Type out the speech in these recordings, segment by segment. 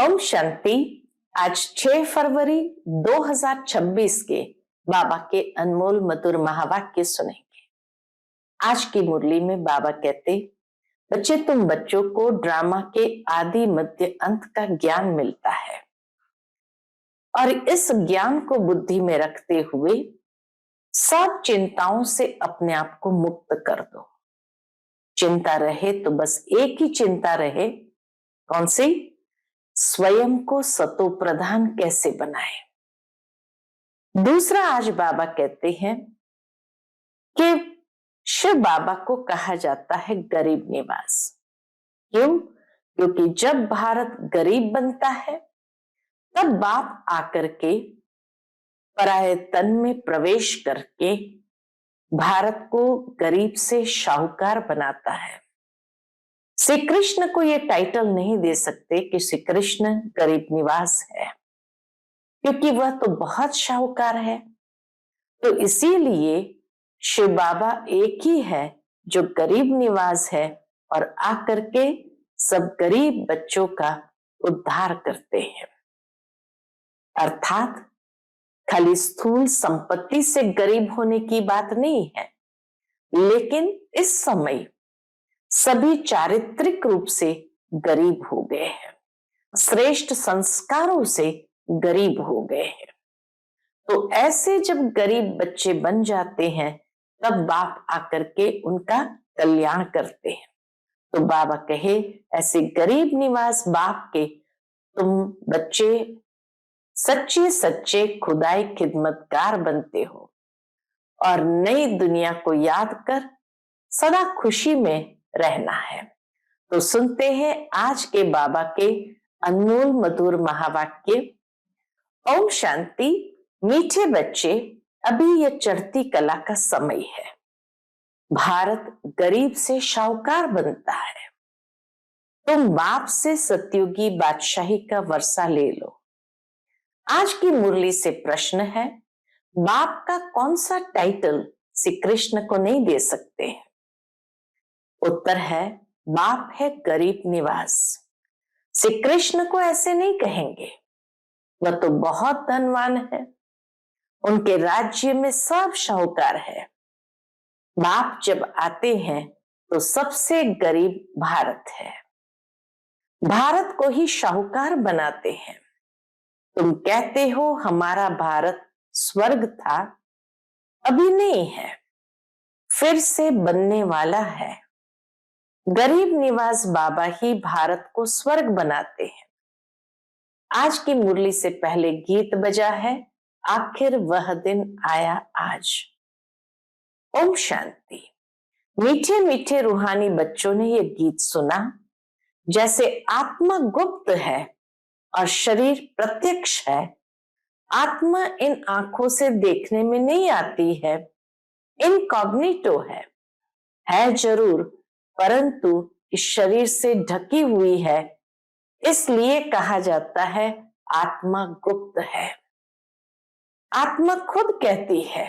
ओम शांति। आज 6 फरवरी 2026 के बाबा के अनमोल मधुर महावाक्य सुनेंगे। आज की मुरली में बाबा कहते, बच्चे तुम बच्चों को ड्रामा के आदि मध्य अंत का ज्ञान मिलता है और इस ज्ञान को बुद्धि में रखते हुए सब चिंताओं से अपने आप को मुक्त कर दो। चिंता रहे तो बस एक ही चिंता रहे, कौन सी? स्वयं को सतो प्रधान कैसे बनाए। दूसरा, आज बाबा कहते हैं कि शिव बाबा को कहा जाता है गरीब निवास। क्यों? क्योंकि जब भारत गरीब बनता है तब बाप आकर के पराये तन में प्रवेश करके भारत को गरीब से शाहूकार बनाता है। श्री कृष्ण को यह टाइटल नहीं दे सकते कि श्री कृष्ण गरीब निवास है, क्योंकि वह तो बहुत शाहूकार है। तो इसीलिए शिव बाबा एक ही है जो गरीब निवास है और आकर के सब गरीब बच्चों का उद्धार करते हैं। अर्थात खाली स्थूल संपत्ति से गरीब होने की बात नहीं है, लेकिन इस समय सभी चारित्रिक रूप से गरीब हो गए हैं, श्रेष्ठ संस्कारों से गरीब हो गए हैं। तो ऐसे जब गरीब बच्चे बन जाते हैं तब बाप आकर के उनका कल्याण करते हैं। तो बाबा कहे, ऐसे गरीब निवास बाप के तुम बच्चे सच्चे सच्चे खुदाई खिदमतगार बनते हो और नई दुनिया को याद कर सदा खुशी में रहना है। तो सुनते हैं आज के बाबा के अनमोल मधुर महावाक्य। ओम शांति। मीठे बच्चे, अभी यह चढ़ती कला का समय है। भारत गरीब से शाहूकार बनता है। तुम बाप से सतयुगी बादशाही का वर्षा ले लो। आज की मुरली से प्रश्न है, बाप का कौन सा टाइटल श्री कृष्ण को नहीं दे सकते हैं? उत्तर है, बाप है गरीब निवास। श्री कृष्ण को ऐसे नहीं कहेंगे, वह तो बहुत धनवान है, उनके राज्य में सब शाहूकार है। बाप जब आते हैं तो सबसे गरीब भारत है, भारत को ही शाहूकार बनाते हैं। तुम कहते हो हमारा भारत स्वर्ग था, अभी नहीं है, फिर से बनने वाला है। गरीब निवास बाबा ही भारत को स्वर्ग बनाते हैं। आज की मुरली से पहले गीत बजा है, आखिर वह दिन आया आज। ओम शांति। मीठे मीठे रूहानी बच्चों ने यह गीत सुना। जैसे आत्मा गुप्त है और शरीर प्रत्यक्ष है। आत्मा इन आंखों से देखने में नहीं आती है, इनकॉग्निटो है जरूर, परंतु इस शरीर से ढकी हुई है, इसलिए कहा जाता है आत्मा गुप्त है। आत्मा खुद कहती है,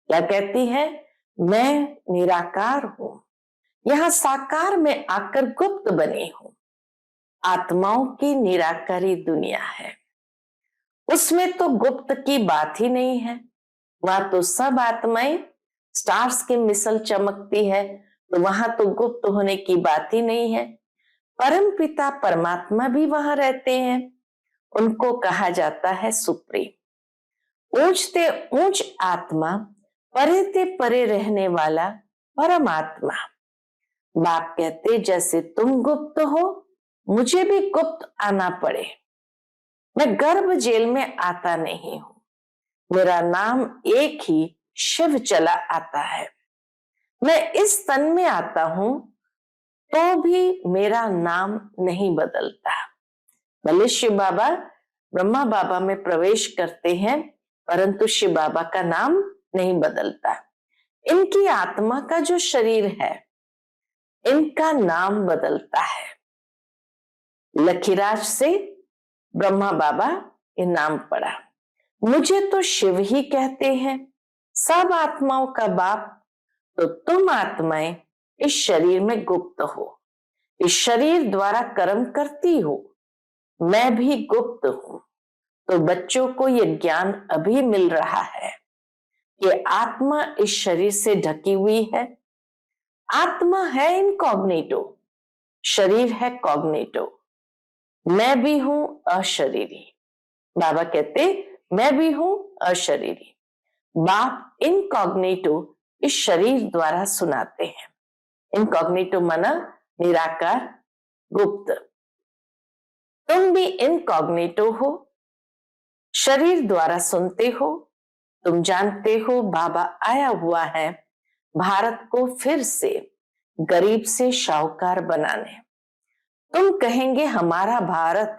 क्या कहती है? मैं निराकार हूं, यहां साकार में आकर गुप्त बनी हूं। आत्माओं की निराकारी दुनिया है, उसमें तो गुप्त की बात ही नहीं है। वहां तो सब आत्माएं स्टार्स की मिसल चमकती है, तो वहां तो गुप्त होने की बात ही नहीं है। परम पिता परमात्मा भी वहां रहते हैं, उनको कहा जाता है सुप्रीम। ऊंचते ऊंच आत्मा, परे ते परे रहने वाला परमात्मा। बाप कहते, जैसे तुम गुप्त हो, मुझे भी गुप्त आना पड़े। मैं गर्भ जेल में आता नहीं हूं, मेरा नाम एक ही शिव चला आता है। मैं इस तन में आता हूं तो भी मेरा नाम नहीं बदलता। भले शिव बाबा ब्रह्मा बाबा में प्रवेश करते हैं, परंतु शिव बाबा का नाम नहीं बदलता। इनकी आत्मा का जो शरीर है, इनका नाम बदलता है। लखीराज से ब्रह्मा बाबा ये नाम पड़ा। मुझे तो शिव ही कहते हैं, सब आत्माओं का बाप। तो तुम आत्माएं इस शरीर में गुप्त हो, इस शरीर द्वारा कर्म करती हो, मैं भी गुप्त हूं। तो बच्चों को यह ज्ञान अभी मिल रहा है कि आत्मा इस शरीर से ढकी हुई है। आत्मा है इनकॉग्निटो, शरीर है कॉग्निटो। मैं भी हूं अशरीरी। बाबा कहते मैं भी हूं अशरीरी। बाप इनकॉग्निटो इस शरीर द्वारा सुनाते हैं। इनकॉग्निटो माना निराकार, गुप्त। तुम भी इनकॉग्निटो हो, शरीर द्वारा सुनते हो। तुम जानते हो बाबा आया हुआ है भारत को फिर से गरीब से शाहूकार बनाने। तुम कहेंगे हमारा भारत,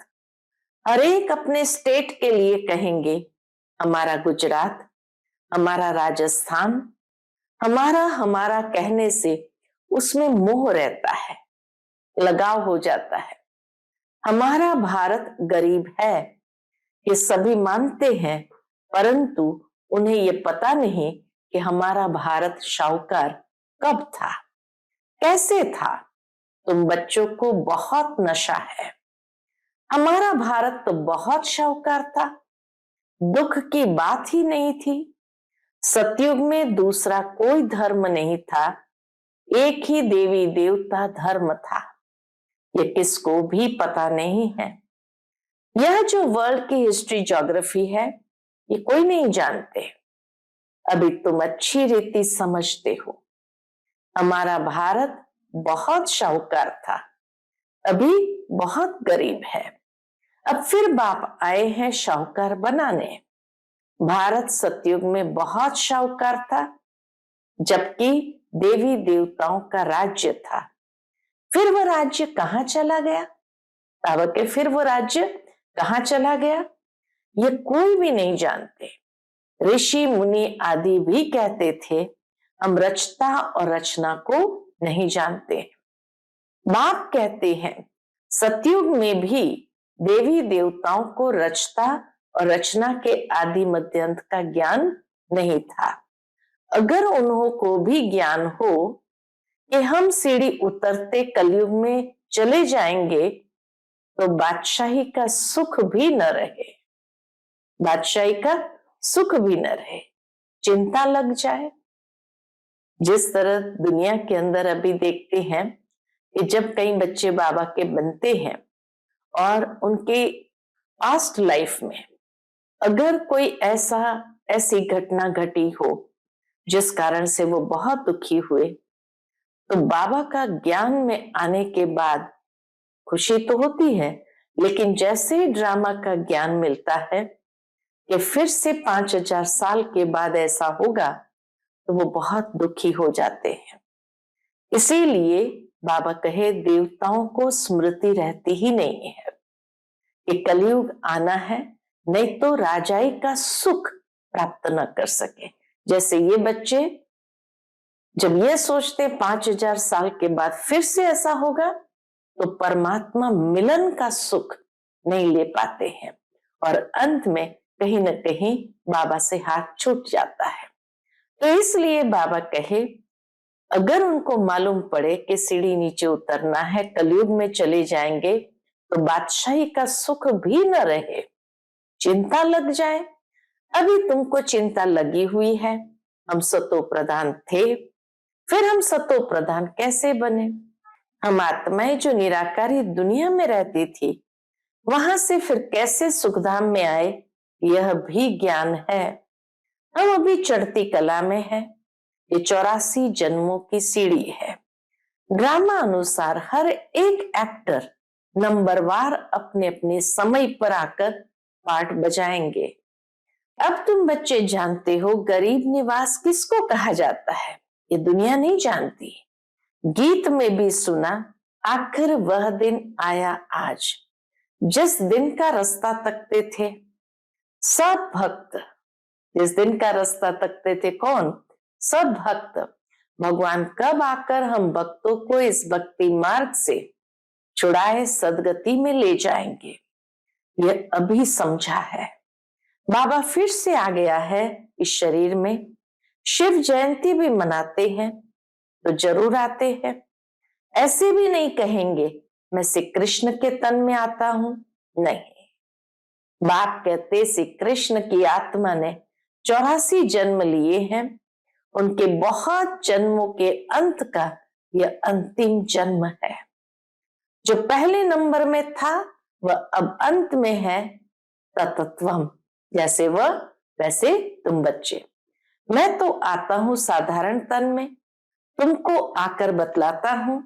हर एक अपने स्टेट के लिए कहेंगे हमारा गुजरात, हमारा राजस्थान, हमारा हमारा कहने से उसमें मोह रहता है, लगाव हो जाता है। हमारा भारत गरीब है, ये सभी मानते हैं, परंतु उन्हें ये पता नहीं कि हमारा भारत शाहूकार कब था, कैसे था। तुम बच्चों को बहुत नशा है। हमारा भारत तो बहुत शाहूकार था, दुख की बात ही नहीं थी। सतयुग में दूसरा कोई धर्म नहीं था, एक ही देवी देवता धर्म था। ये किसको भी पता नहीं है। यह जो वर्ल्ड की हिस्ट्री ज्योग्राफी है, ये कोई नहीं जानते। अभी तुम अच्छी रीति समझते हो। हमारा भारत बहुत शाहूकार था, अभी बहुत गरीब है। अब फिर बाप आए हैं शाहूकार बनाने। भारत सतयुग में बहुत शाहूकार था, जबकि देवी देवताओं का राज्य था। फिर वह राज्य कहां चला गया? बाबा के फिर वो राज्य कहां चला गया, ये कोई भी नहीं जानते। ऋषि मुनि आदि भी कहते थे हम रचता और रचना को नहीं जानते। बाप कहते हैं सतयुग में भी देवी देवताओं को रचता और रचना के आदि मध्यांत का ज्ञान नहीं था। अगर उन्हों को भी ज्ञान हो कि हम सीढ़ी उतरते कलयुग में चले जाएंगे, तो बादशाही का सुख भी न रहे, बादशाही का सुख भी न रहे, चिंता लग जाए। जिस तरह दुनिया के अंदर अभी देखते हैं कि जब कई बच्चे बाबा के बनते हैं और उनके पास्ट लाइफ में अगर कोई ऐसी घटना घटी हो जिस कारण से वो बहुत दुखी हुए, तो बाबा का ज्ञान में आने के बाद खुशी तो होती है, लेकिन जैसे ही ड्रामा का ज्ञान मिलता है कि फिर से 5000 साल के बाद ऐसा होगा, तो वो बहुत दुखी हो जाते हैं। इसीलिए बाबा कहे देवताओं को स्मृति रहती ही नहीं है कि कलयुग आना है, नहीं तो राजाई का सुख प्राप्त न कर सके। जैसे ये बच्चे जब ये सोचते 5000 साल के बाद फिर से ऐसा होगा, तो परमात्मा मिलन का सुख नहीं ले पाते हैं और अंत में कहीं न कहीं बाबा से हाथ छूट जाता है। तो इसलिए बाबा कहे अगर उनको मालूम पड़े कि सीढ़ी नीचे उतरना है, कलयुग में चले जाएंगे, तो बादशाही का सुख भी न रहे, चिंता लग जाए। अभी तुमको चिंता लगी हुई है, हम सतो प्रधान थे, फिर हम सतो प्रधान कैसे बने? हम आत्माएं जो निराकारी दुनिया में रहती थी, वहां से फिर कैसे सुखधाम में आए, यह भी ज्ञान है। हम अभी चढ़ती कला में है, ये 84 जन्मों की सीढ़ी है। ड्रामा अनुसार हर एक एक्टर नंबरवार अपने अपने समय पर आकर पार्ट बजाएंगे। अब तुम बच्चे जानते हो गरीब निवास किसको कहा जाता है, ये दुनिया नहीं जानती। गीत में भी सुना आखिर वह दिन आया आज, जिस दिन का रास्ता तकते थे सब भक्त। जिस दिन का रास्ता तकते थे कौन? सब भक्त। भगवान कब आकर हम भक्तों को इस भक्ति मार्ग से छुड़ाए सदगति में ले जाएंगे, यह अभी समझा है। बाबा फिर से आ गया है इस शरीर में। शिव जयंती भी मनाते हैं तो जरूर आते हैं। ऐसे भी नहीं कहेंगे मैं श्री कृष्ण के तन में आता हूं, नहीं। बाप कहते श्री कृष्ण की आत्मा ने 84 जन्म लिए हैं, उनके बहुत जन्मों के अंत का यह अंतिम जन्म है। जो पहले नंबर में था वह अब अंत में है। तत्वम, जैसे वह वैसे तुम बच्चे। मैं तो आता हूं साधारण तन में, तुमको आकर बतलाता हूं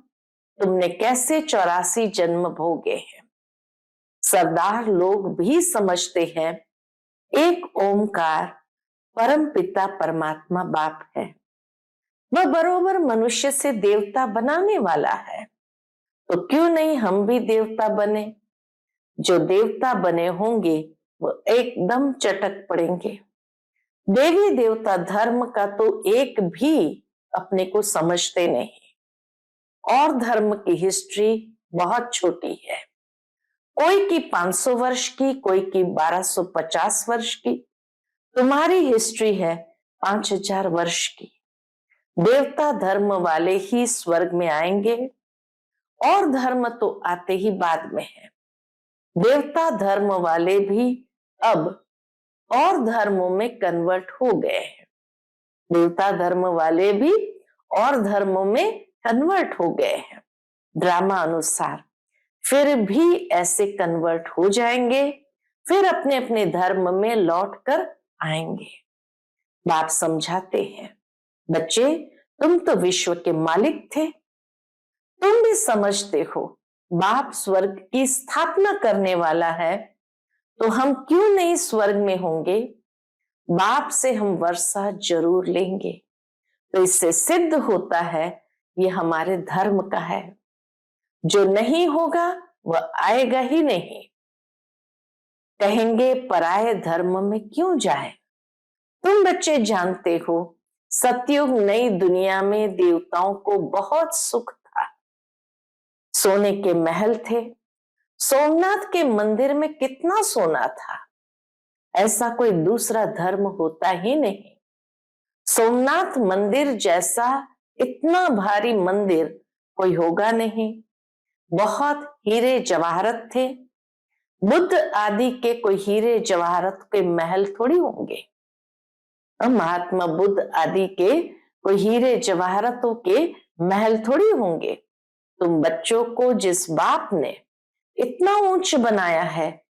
तुमने कैसे 84 जन्म भोगे हैं। सरदार लोग भी समझते हैं एक ओमकार परम पिता परमात्मा बाप है, वह बरोबर मनुष्य से देवता बनाने वाला है। तो क्यों नहीं हम भी देवता बने। जो देवता बने होंगे वो एकदम चटक पड़ेंगे। देवी देवता धर्म का तो एक भी अपने को समझते नहीं। और धर्म की हिस्ट्री बहुत छोटी है, कोई की 500 वर्ष की, कोई की 1250 वर्ष की। तुम्हारी हिस्ट्री है 5000 वर्ष की। देवता धर्म वाले ही स्वर्ग में आएंगे, और धर्म तो आते ही बाद में है। देवता धर्म वाले भी अब और धर्मों में कन्वर्ट हो गए हैं। देवता धर्म वाले भी और धर्मों में कन्वर्ट हो गए हैं। ड्रामा अनुसार फिर भी ऐसे कन्वर्ट हो जाएंगे, फिर अपने अपने धर्म में लौट कर आएंगे। बाप समझाते हैं, बच्चे तुम तो विश्व के मालिक थे, तुम भी समझते हो बाप स्वर्ग की स्थापना करने वाला है, तो हम क्यों नहीं स्वर्ग में होंगे। बाप से हम वर्षा जरूर लेंगे। तो इससे सिद्ध होता है ये हमारे धर्म का है। जो नहीं होगा वह आएगा ही नहीं। कहेंगे पराये धर्म में क्यों जाए। तुम बच्चे जानते हो सतयुग नई दुनिया में देवताओं को बहुत सुख था। सोने के महल थे। सोमनाथ के मंदिर में कितना सोना था, ऐसा कोई दूसरा धर्म होता ही नहीं। सोमनाथ मंदिर जैसा इतना भारी मंदिर कोई होगा नहीं। बहुत हीरे जवाहरत थे। बुद्ध आदि के कोई हीरे जवाहरत के महल थोड़ी होंगे। महात्मा बुद्ध आदि के कोई हीरे जवाहरतों के महल थोड़ी होंगे। तुम बच्चों को जिस बाप ने इतना ऊंच बनाया है,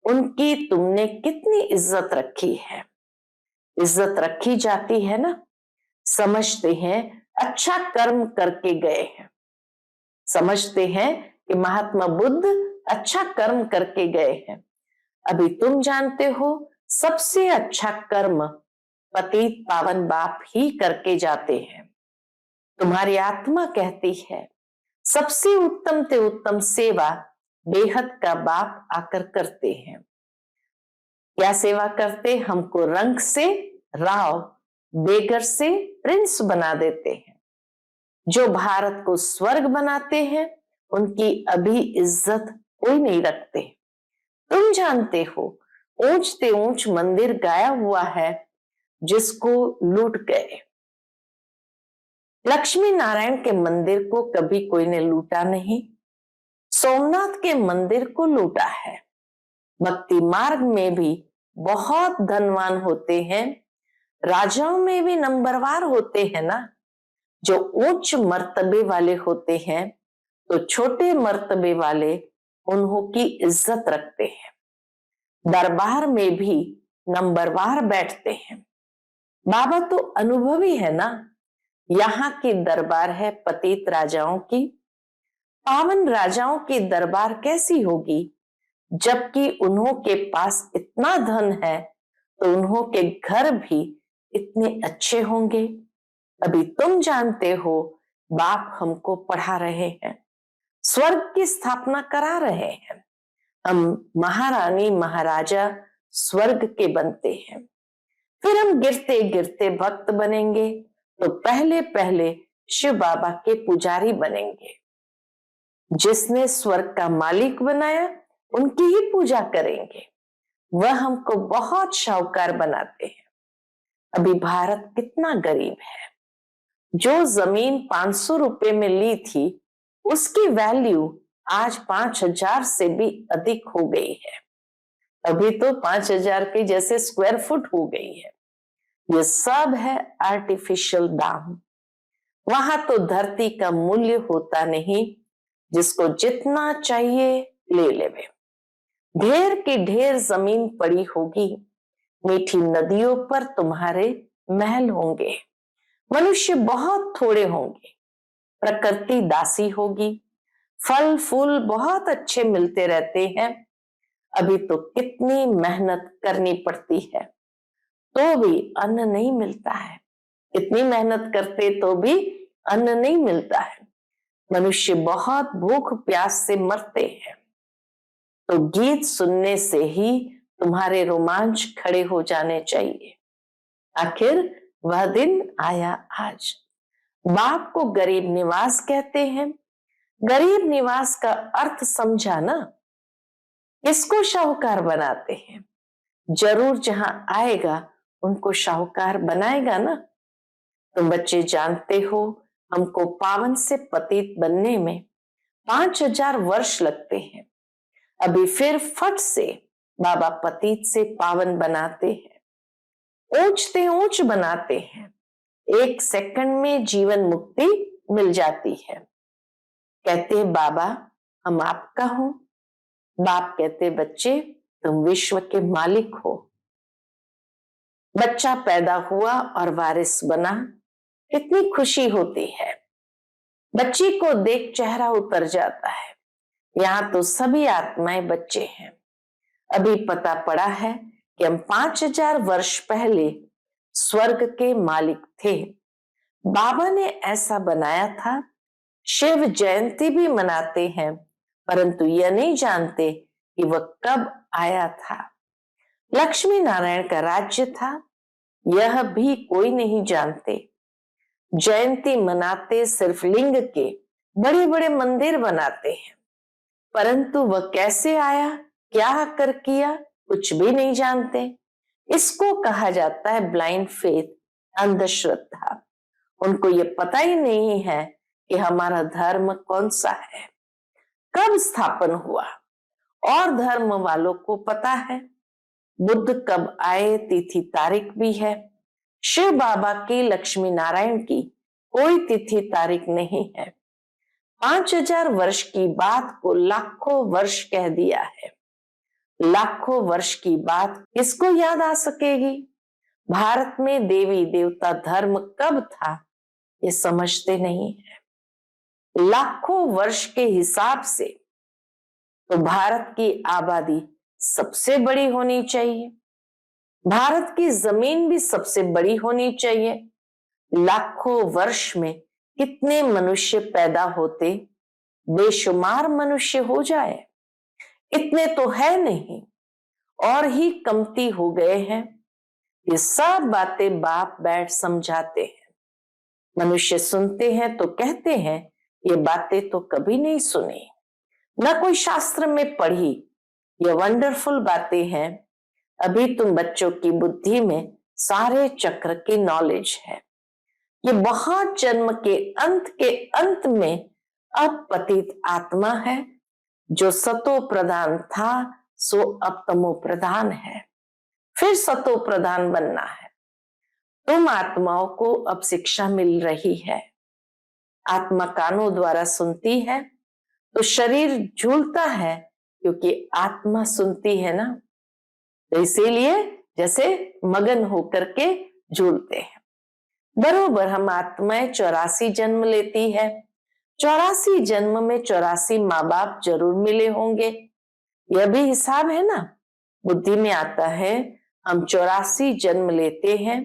उनकी तुमने कितनी इज्जत रखी है। इज्जत रखी जाती है ना, समझते हैं अच्छा कर्म करके गए हैं। समझते हैं कि महात्मा बुद्ध अच्छा कर्म करके गए हैं। अभी तुम जानते हो सबसे अच्छा कर्म पतित पावन बाप ही करके जाते हैं। तुम्हारी आत्मा कहती है सबसे उत्तम से उत्तम सेवा बेहद का बाप आकर करते हैं। क्या सेवा करते, हमको रंग से राव, बेगर से प्रिंस बना देते हैं। जो भारत को स्वर्ग बनाते हैं उनकी अभी इज्जत कोई नहीं रखते। तुम जानते हो ऊंच से ऊंच मंदिर गाया हुआ है जिसको लूट गए। लक्ष्मी नारायण के मंदिर को कभी कोई ने लूटा नहीं, सोमनाथ के मंदिर को लूटा है। भक्ति मार्ग में भी बहुत धनवान होते हैं, राजाओं में भी नंबरवार होते हैं ना। जो उच्च मर्तबे वाले होते हैं तो छोटे मर्तबे वाले उन्हों की इज्जत रखते हैं। दरबार में भी नंबरवार बैठते हैं। बाबा तो अनुभवी है ना। यहाँ की दरबार है पतित राजाओं की। पावन राजाओं की दरबार कैसी होगी, जबकि उन्हों के पास इतना धन है तो उन्हों के घर भी इतने अच्छे होंगे। अभी तुम जानते हो बाप हमको पढ़ा रहे हैं, स्वर्ग की स्थापना करा रहे हैं। हम महारानी महाराजा स्वर्ग के बनते हैं, फिर हम गिरते गिरते भक्त बनेंगे तो पहले पहले शिव बाबा के पुजारी बनेंगे। जिसने स्वर्ग का मालिक बनाया उनकी ही पूजा करेंगे। वह हमको बहुत शाहूकार बनाते हैं। अभी भारत कितना गरीब है। जो जमीन 500 रुपए में ली थी उसकी वैल्यू आज 5,000 से भी अधिक हो गई है। अभी तो 5,000 के जैसे स्क्वायर फुट हो गई है। ये सब है आर्टिफिशियल दाम। वहां तो धरती का मूल्य होता नहीं, जिसको जितना चाहिए ले लेवे। ढेर की ढेर जमीन पड़ी होगी, मीठी नदियों पर तुम्हारे महल होंगे। मनुष्य बहुत थोड़े होंगे, प्रकृति दासी होगी। फल फूल बहुत अच्छे मिलते रहते हैं। अभी तो कितनी मेहनत करनी पड़ती है तो भी अन्न नहीं मिलता है। इतनी मेहनत करते तो भी अन्न नहीं मिलता है। मनुष्य बहुत भूख प्यास से मरते हैं। तो गीत सुनने से ही तुम्हारे रोमांच खड़े हो जाने चाहिए। आखिर वह दिन आया आज। बाप को गरीब निवास कहते हैं। गरीब निवास का अर्थ समझा ना? किसको शाहूकार बनाते हैं? जरूर जहां आएगा उनको शाहूकार बनाएगा ना। तुम बच्चे जानते हो, हमको पावन से पतित बनने में 5,000 वर्ष लगते हैं। अभी फिर फट से बाबा पतित से पावन बनाते हैं, ऊंचते ऊंच बनाते हैं। 1 सेकंड में जीवन मुक्ति मिल जाती है। कहते हैं बाबा हम आपका हूं। बाप कहते बच्चे तुम विश्व के मालिक हो। बच्चा पैदा हुआ और वारिस बना, कितनी खुशी होती है। बच्ची को देख चेहरा उतर जाता है। यहाँ तो सभी आत्माएं बच्चे हैं। अभी पता पड़ा है कि हम 5,000 वर्ष पहले स्वर्ग के मालिक थे। बाबा ने ऐसा बनाया था। शिव जयंती भी मनाते हैं, परंतु यह नहीं जानते कि वह कब आया था। लक्ष्मी नारायण का राज्य था, यह भी कोई नहीं जानते। जयंती मनाते सिर्फ लिंग के बड़े बड़े मंदिर बनाते हैं, परंतु वह कैसे आया, क्या आकर किया, कुछ भी नहीं जानते। इसको कहा जाता है ब्लाइंड फेथ, अंधश्रद्धा। उनको ये पता ही नहीं है कि हमारा धर्म कौन सा है, कब स्थापन हुआ। और धर्म वालों को पता है बुद्ध कब आए, तिथि तारीख भी है। शिव बाबा की, लक्ष्मी नारायण की कोई तिथि तारीख नहीं है। 5,000 वर्ष की बात को लाखों वर्ष कह दिया है। लाखों वर्ष की बात किसको याद आ सकेगी? भारत में देवी देवता धर्म कब था ये समझते नहीं है। लाखों वर्ष के हिसाब से तो भारत की आबादी सबसे बड़ी होनी चाहिए। भारत की जमीन भी सबसे बड़ी होनी चाहिए। लाखों वर्ष में कितने मनुष्य पैदा होते, बेशुमार मनुष्य हो जाए। इतने तो है नहीं, और ही कमती हो गए हैं। ये सब बातें बाप बैठ समझाते हैं। मनुष्य सुनते हैं तो कहते हैं ये बातें तो कभी नहीं सुनी, न कोई शास्त्र में पढ़ी। ये वंडरफुल बातें हैं। अभी तुम बच्चों की बुद्धि में सारे चक्र की नॉलेज है। ये बहुत जन्म के अंत में अब पतित आत्मा है। जो सतो प्रधान था सो अब तमो प्रधान है, फिर सतो प्रधान बनना है। तुम आत्माओं को अब शिक्षा मिल रही है। आत्मा कानों द्वारा सुनती है तो शरीर झूलता है, क्योंकि आत्मा सुनती है ना। तो इसीलिए जैसे मगन होकर के झूलते हैं। बरोबर हम आत्माएं 84 जन्म लेती है। 84 जन्म में 84 माँ बाप जरूर मिले होंगे। यह भी हिसाब है ना। बुद्धि में आता है हम 84 जन्म लेते हैं,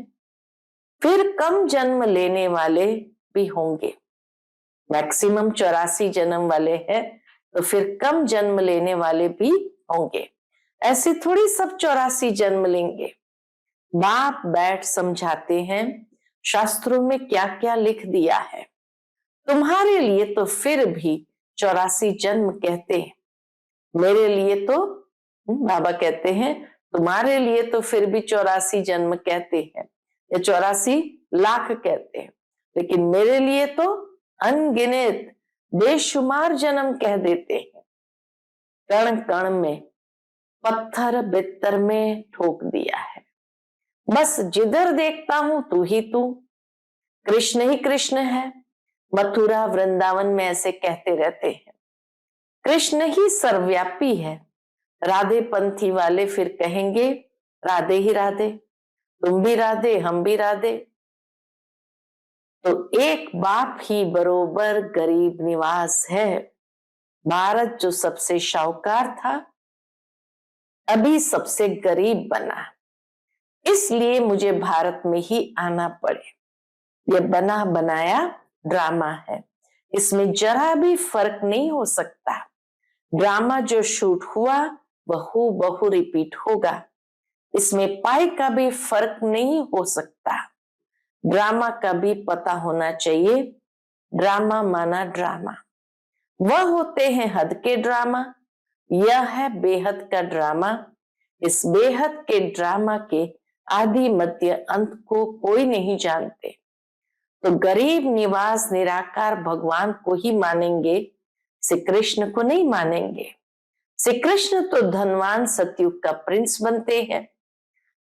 फिर कम जन्म लेने वाले भी होंगे। मैक्सिमम 84 जन्म वाले हैं, तो फिर कम जन्म लेने वाले भी होंगे। ऐसे थोड़ी सब 84 जन्म लेंगे। बाप बैठ समझाते हैं शास्त्रों में क्या क्या लिख दिया है। तुम्हारे लिए तो फिर भी 84 जन्म कहते हैं, मेरे लिए तो बाबा कहते हैं तुम्हारे लिए तो फिर भी 84 जन्म कहते हैं, या 84 लाख कहते हैं, लेकिन मेरे लिए तो अनगिनत बेशुमार जन्म कह देते हैं। कण कण में, पत्थर बित्तर में ठोक दिया है। बस जिधर देखता हूं तू ही तू, कृष्ण ही कृष्ण है। मथुरा वृंदावन में ऐसे कहते रहते हैं। कृष्ण ही सर्वव्यापी है। राधे पंथी वाले फिर कहेंगे राधे ही राधे, तुम भी राधे हम भी राधे। तो एक बाप ही बरोबर गरीब निवास है। भारत जो सबसे शाहूकार था, अभी सबसे गरीब बना, इसलिए मुझे भारत में ही आना पड़े। यह बना बनाया ड्रामा है, इसमें जरा भी फर्क नहीं हो सकता। ड्रामा जो शूट हुआ वह हूबहू रिपीट होगा, इसमें पाई का भी फर्क नहीं हो सकता। ड्रामा का भी पता होना चाहिए। ड्रामा माना ड्रामा, वह होते हैं हद के ड्रामा, यह है बेहद का ड्रामा। इस बेहद के ड्रामा के आदि मध्य अंत को कोई नहीं जानते। तो गरीब निवास निराकार भगवान को ही मानेंगे, श्री कृष्ण को नहीं मानेंगे। श्री कृष्ण तो धनवान सतयुग का प्रिंस बनते हैं,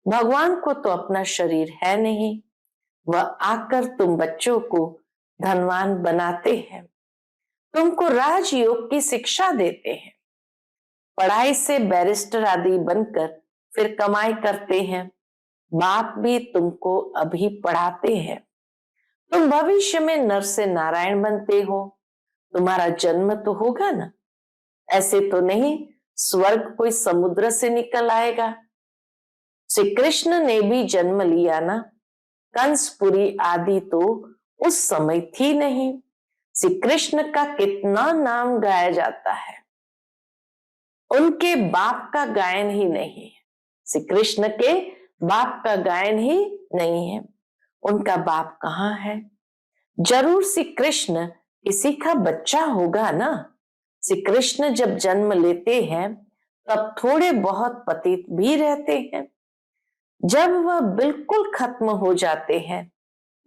भगवान को तो अपना शरीर है नहीं, वह आकर तुम बच्चों को धनवान बनाते हैं, तुमको राजयोग की शिक्षा देते हैं, पढ़ाई से बैरिस्टर आदि बनकर फिर कमाई करते हैं। बाप भी तुमको अभी पढ़ाते हैं, तुम भविष्य में नर से नारायण बनते हो, तुम्हारा जन्म तो होगा ना। ऐसे तो नहीं स्वर्ग कोई समुद्र से निकल आएगा। श्री कृष्ण ने भी जन्म लिया ना, कंसपुरी आदि तो उस समय थी नहीं। श्री कृष्ण का कितना नाम गाया जाता है, उनके बाप का गायन ही नहीं है। श्री कृष्ण के बाप का गायन ही नहीं है। उनका बाप कहाँ है? जरूर श्री कृष्ण किसी का बच्चा होगा ना। श्री कृष्ण जब जन्म लेते हैं तब थोड़े बहुत पतित भी रहते हैं, जब वह बिल्कुल खत्म हो जाते हैं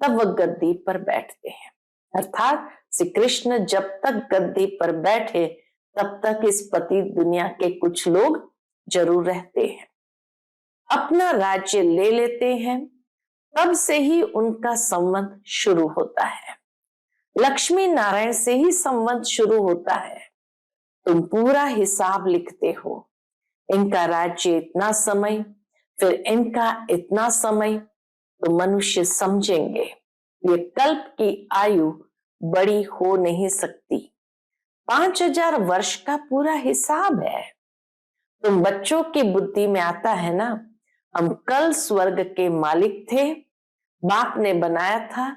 तब वह गद्दी पर बैठते हैं। अर्थात श्री कृष्ण जब तक गद्दी पर बैठे तब तक इस पतित दुनिया के कुछ लोग जरूर रहते हैं, अपना राज्य ले लेते हैं, तब से ही उनका संबंध शुरू होता है। लक्ष्मी नारायण से ही संबंध शुरू होता है। तुम पूरा हिसाब लिखते हो, इनका राज्य इतना समय, फिर इनका इतना समय, तो मनुष्य समझेंगे ये कल्प की आयु बड़ी हो नहीं सकती। 5000 वर्ष का पूरा हिसाब है। तुम बच्चों की बुद्धि में आता है ना, हम कल स्वर्ग के मालिक थे, बाप ने बनाया था,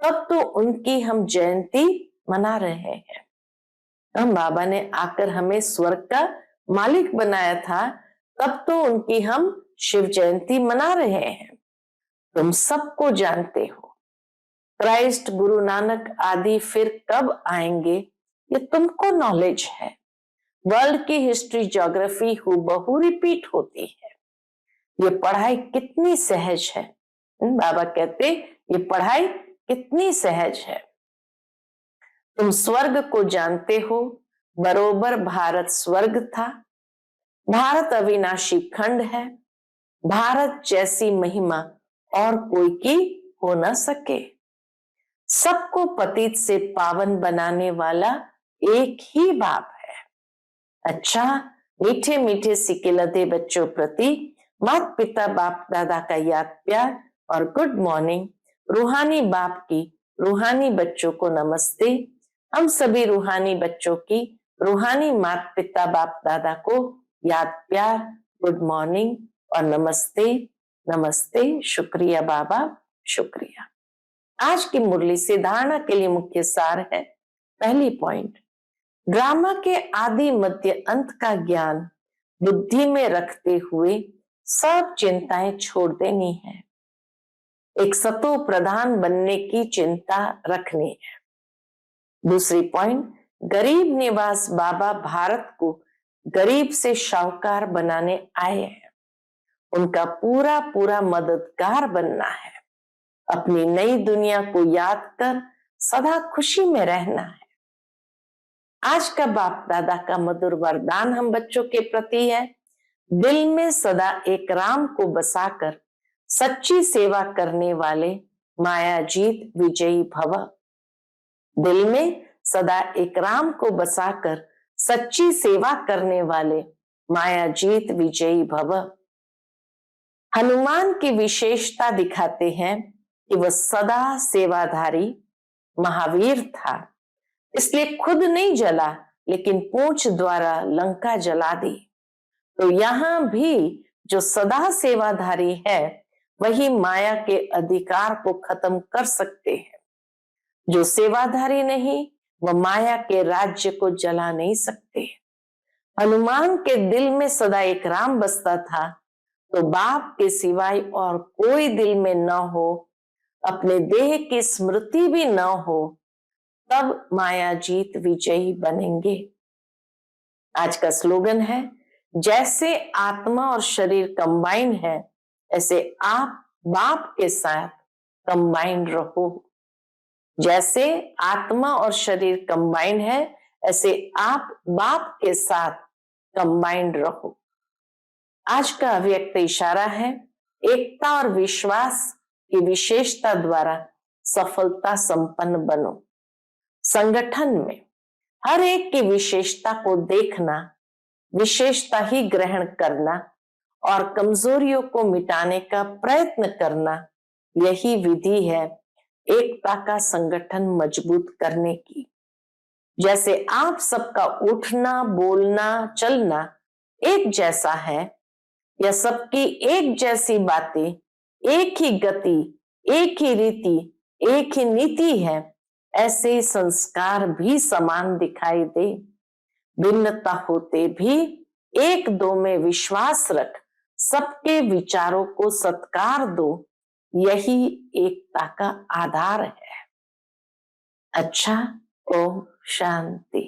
तब तो उनकी हम जयंती मना रहे हैं। हम बाबा ने आकर हमें स्वर्ग का मालिक बनाया था, तब तो उनकी हम शिव जयंती मना रहे हैं। तुम सबको जानते हो, क्राइस्ट, गुरु नानक आदि फिर कब आएंगे ये तुमको नॉलेज है। वर्ल्ड की हिस्ट्री, ज्योग्राफी हूबहू रिपीट होती है। ये पढ़ाई कितनी सहज है। बाबा कहते ये पढ़ाई कितनी सहज है। तुम स्वर्ग को जानते हो, बरोबर भारत स्वर्ग था। भारत अविनाशी खंड है, भारत जैसी महिमा और कोई की हो न सके। सबको पतित से पावन बनाने वाला एक ही बाप है। अच्छा, मीठे मीठे सिक्के लदे बच्चों प्रति माता पिता बाप दादा का याद प्यार और गुड मॉर्निंग। रूहानी बाप की रूहानी बच्चों को नमस्ते। हम सभी रूहानी बच्चों की रूहानी माता पिता बाप दादा को याद प्यार, गुड मॉर्निंग और नमस्ते। नमस्ते, शुक्रिया बाबा, शुक्रिया। आज की मुरली से धारणा के लिए मुख्य सार है। पहली पॉइंट, ड्रामा के आदि मध्य अंत का ज्ञान बुद्धि में रखते हुए सब चिंताएं छोड़ देनी है। एक सतो प्रधान बनने की चिंता रखनी है। दूसरी पॉइंट, गरीब निवास बाबा भारत को गरीब से शाहूकार बनाने आए हैं। उनका पूरा पूरा मददगार बनना है। अपनी नई दुनिया को याद कर सदा खुशी में रहना है। आज का बाप दादा का मधुर वरदान हम बच्चों के प्रति है, दिल में सदा एक राम को बसाकर सच्ची सेवा करने वाले माया जीत विजयी भव। दिल में सदा एक राम को बसाकर सच्ची सेवा करने वाले माया जीत विजयी भव। हनुमान की विशेषता दिखाते हैं कि वह सदा सेवाधारी महावीर था, इसलिए खुद नहीं जला लेकिन पूंछ द्वारा लंका जला दी। तो यहां भी जो सदा सेवाधारी है वही माया के अधिकार को खत्म कर सकते हैं। जो सेवाधारी नहीं वह माया के राज्य को जला नहीं सकते। हनुमान के दिल में सदा एक राम बसता था, तो बाप के सिवाय और कोई दिल में न हो, अपने देह की स्मृति भी न हो, तब माया जीत विजयी बनेंगे। आज का स्लोगन है, जैसे आत्मा और शरीर कंबाइन है ऐसे आप बाप के साथ कंबाइन रहो। जैसे आत्मा और शरीर कंबाइन है ऐसे आप बाप के साथ कंबाइंड रहो। आज का अव्यक्त इशारा है, एकता और विश्वास की विशेषता द्वारा सफलता संपन्न बनो। संगठन में हर एक की विशेषता को देखना, विशेषता ही ग्रहण करना और कमजोरियों को मिटाने का प्रयत्न करना, यही विधि है एकता का संगठन मजबूत करने की। जैसे आप सबका उठना, बोलना, चलना एक जैसा है, या सबकी एक जैसी बातें, एक ही गति, एक ही रीति, एक ही नीति है, ऐसे संस्कार भी समान दिखाई दे। भिन्नता होते भी एक दो में विश्वास रख, सबके विचारों को सत्कार दो, यही एकता का आधार है। अच्छा, ओम शांति।